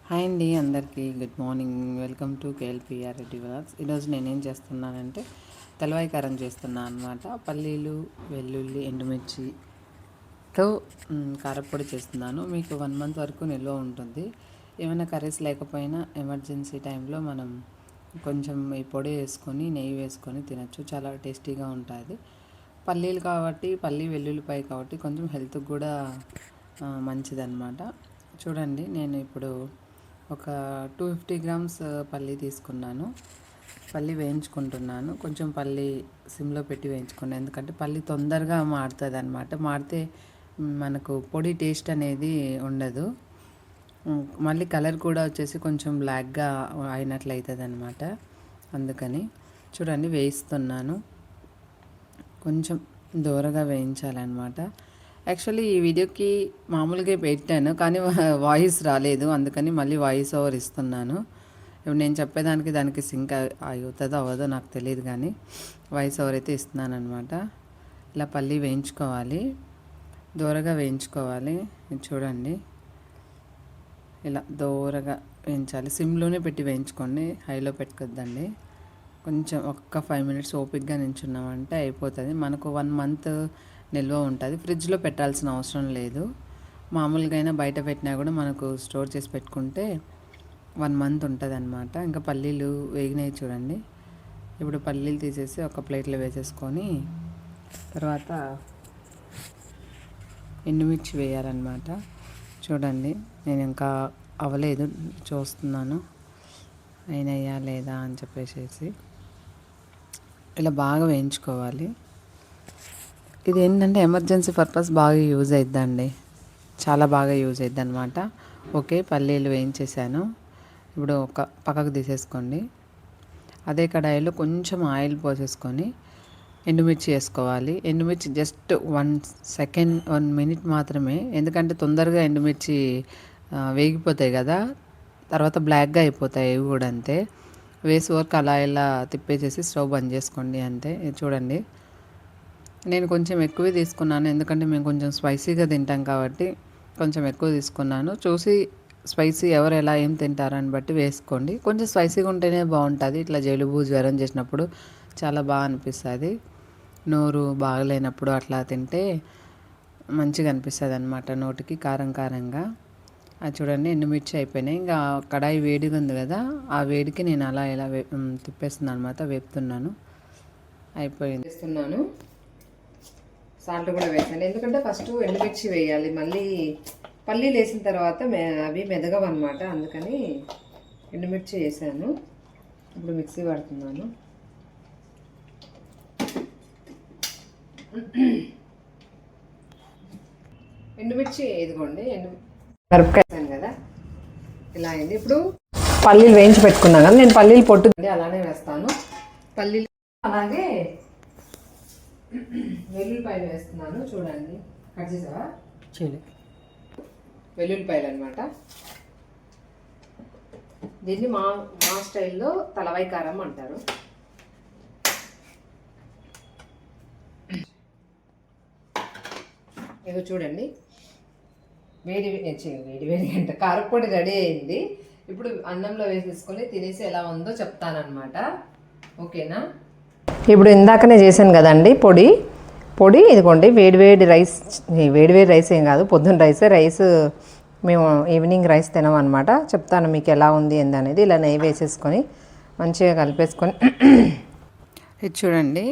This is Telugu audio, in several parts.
హాయ్ అండి, అందరికీ good morning. Welcome to KLPR Reddy vlogs. ఈరోజు నేనేం చేస్తున్నానంటే తెలవాయి కారం చేస్తున్నాను అనమాట. పల్లీలు, వెల్లుల్లి, ఎండుమిర్చితో కారపొడి చేస్తున్నాను. మీకు 1 month వరకు నిల్వ ఉంటుంది. ఏమైనా కర్రీస్ లేకపోయినా ఎమర్జెన్సీ టైంలో మనం కొంచెం ఈ పొడి వేసుకొని నెయ్యి వేసుకొని తినచ్చు. చాలా టేస్టీగా ఉంటుంది. పల్లీలు కాబట్టి వెల్లుల్లిపాయ కాబట్టి కొంచెం హెల్త్కి కూడా మంచిదన్నమాట. చూడండి, నేను ఇప్పుడు ఒక 250 grams పల్లి తీసుకున్నాను. పల్లి వేయించుకుంటున్నాను. కొంచెం పల్లి సిమ్లో పెట్టి వేయించుకున్నాను, ఎందుకంటే పల్లి తొందరగా మాడుతుంది అనమాట. మాడితే మనకు పొడి టేస్ట్ అనేది ఉండదు. మళ్ళీ కలర్ కూడా వచ్చేసి కొంచెం బ్లాక్గా అయినట్లు అవుతుంది అనమాట. అందుకని చూడండి వేయిస్తున్నాను. కొంచెం దూరగా వేయించాలన్నమాట. యాక్చువల్లీ ఈ వీడియోకి మామూలుగా పెట్టాను, కానీ వాయిస్ రాలేదు. అందుకని మళ్ళీ వాయిస్ ఓవర్ ఇస్తున్నాను. ఇప్పుడు నేను చెప్పేదానికి దానికి సింక్ అవుతుందో అవ్వదో నాకు తెలియదు, కానీ వాయిస్ ఓవర్ అయితే ఇస్తున్నాను అనమాట. ఇలా పల్లి వేయించుకోవాలి, దూరగా వేయించుకోవాలి. చూడండి, ఇలా దూరగా వేయించాలి. సిమ్లోనే పెట్టి వేయించుకోండి, హైలో పెట్టుకోద్దండి. కొంచెం ఒక్క 5 minutes ఓపిక్గా నించున్నామంటే అయిపోతుంది. మనకు 1 month నిల్వ ఉంటుంది. ఫ్రిడ్జ్లో పెట్టాల్సిన అవసరం లేదు. మామూలుగా అయినా బయట పెట్టినా కూడా మనకు స్టోర్ చేసి పెట్టుకుంటే 1 month ఉంటుంది అనమాట. ఇంకా పల్లీలు వేగినాయి చూడండి. ఇప్పుడు పల్లీలు తీసేసి ఒక ప్లేట్లో వేసేసుకొని తర్వాత ఎండుమిర్చి వేయాలన్నమాట. చూడండి, నేను ఇంకా అవ్వలేదు, చూస్తున్నాను అయినయ్యా లేదా అని చెప్పేసి. ఇలా బాగా వేయించుకోవాలి. ఇది ఏంటంటే ఎమర్జెన్సీ పర్పస్ బాగా యూజ్ అవుతుందండి, చాలా బాగా యూజ్ అవుతుంది అనమాట. ఓకే, పల్లీలు వేయించేసాను. ఇప్పుడు ఒక పక్కకు తీసేసుకోండి. అదే కడాయిలో కొంచెం ఆయిల్ పోసేసుకొని ఎండుమిర్చి వేసుకోవాలి. ఎండుమిర్చి జస్ట్ 1 second 1 minute మాత్రమే, ఎందుకంటే తొందరగా ఎండుమిర్చి వేగిపోతాయి కదా, తర్వాత బ్లాక్గా అయిపోతాయి. ఇవి కూడా అంతే. వేసి వరకు అలా ఇలా తిప్పేసేసి స్టవ్ బంద్ చేసుకోండి అంతే. చూడండి, నేను కొంచెం ఎక్కువే తీసుకున్నాను, ఎందుకంటే మేము కొంచెం స్పైసీగా తింటాం కాబట్టి కొంచెం ఎక్కువ తీసుకున్నాను. చూసి స్పైసీ ఎవరు ఎలా ఏం తింటారని బట్టి వేసుకోండి. కొంచెం స్పైసీగా ఉంటేనే బాగుంటుంది. ఇట్లా జలుబు జ్వరం చేసినప్పుడు చాలా బాగా అనిపిస్తుంది. నోరు బాగలేనప్పుడు అట్లా తింటే మంచిగా అనిపిస్తుంది అనమాట, నోటికి కారం కారంగా. అది చూడండి, ఎండుమిర్చి అయిపోయినాయి. ఇంకా కడాయి వేడిగా ఉంది కదా, ఆ వేడికి నేను అలా ఇలా తిప్పేస్తున్నాను అనమాట, వేపుతున్నాను. అయిపోయింది. వేస్తున్నాను, సాల్ట్ కూడా వేసాను, ఎందుకంటే ఫస్ట్ ఎండుమిర్చి వేయాలి, మళ్ళీ పల్లీలు వేసిన తర్వాత అవి మెదగవన్నమాట. అందుకని ఎండుమిర్చి వేసాను. ఇప్పుడు మిక్సీ పడుతున్నాను. ఎండుమిర్చి ఇదిగోండి, మిరపకాయ వేసాను కదా, ఇలా అయింది. ఇప్పుడు పల్లీలు వేయించి పెట్టుకున్నాను కదా, నేను పల్లీలు పొట్టు అలానే వేస్తాను. పల్లీలు అలాగే వెల్లుల్లిపాయలు వేస్తున్నాను. చూడండి, కట్ చేసావా? వెల్లుల్లిపాయలు అనమాట. దీన్ని మా స్టైల్లో తలవాయి కారం అంటారు. ఇదో చూడండి, వేడి వేడి అంటే కారపొడి రెడీ అయింది. ఇప్పుడు అన్నంలో వేసేసుకొని తినేసి ఎలా ఉందో చెప్తానమాట. ఓకేనా? ఇప్పుడు ఇందాకనే చేశాను కదండి పొడి ఇదిగోండి. వేడివేడి రైస్ ఏం కాదు, పొద్దున్న రైస్ మేము ఈవినింగ్ రైస్ తినాం అనమాట. చెప్తాను మీకు ఎలా ఉంది ఏందనేది. ఇలా నెయ్యి వేసేసుకొని మంచిగా కలిపేసుకొని ఇది చూడండి,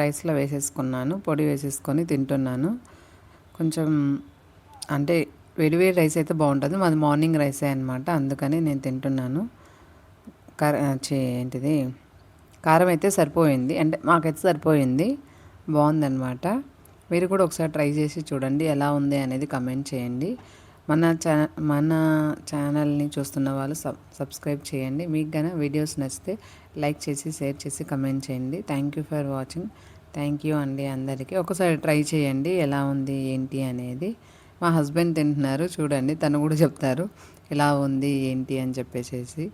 రైస్లో వేసేసుకున్నాను, పొడి వేసేసుకొని తింటున్నాను. కొంచెం అంటే వేడివేడి రైస్ అయితే బాగుంటుంది. మాది మార్నింగ్ రైసే అనమాట, అందుకని నేను తింటున్నాను. ఏంటిది కారం అయితే సరిపోయింది, అంటే మాకైతే సరిపోయింది, బాగుందన్నమాట. మీరు కూడా ఒకసారి ట్రై చేసి చూడండి, ఎలా ఉంది అనేది కమెంట్ చేయండి. మన ఛానల్ని చూస్తున్న వాళ్ళు సబ్స్క్రైబ్ చేయండి. మీకు కనుక వీడియోస్ నచ్చితే లైక్ చేసి షేర్ చేసి కమెంట్ చేయండి. Thank you for watching. Thank you అండి అందరికీ. ఒకసారి ట్రై చేయండి ఎలా ఉంది ఏంటి అనేది. మా హస్బెండ్ తింటున్నారు చూడండి, తను కూడా చెప్తారు ఎలా ఉంది ఏంటి అని చెప్పేసి.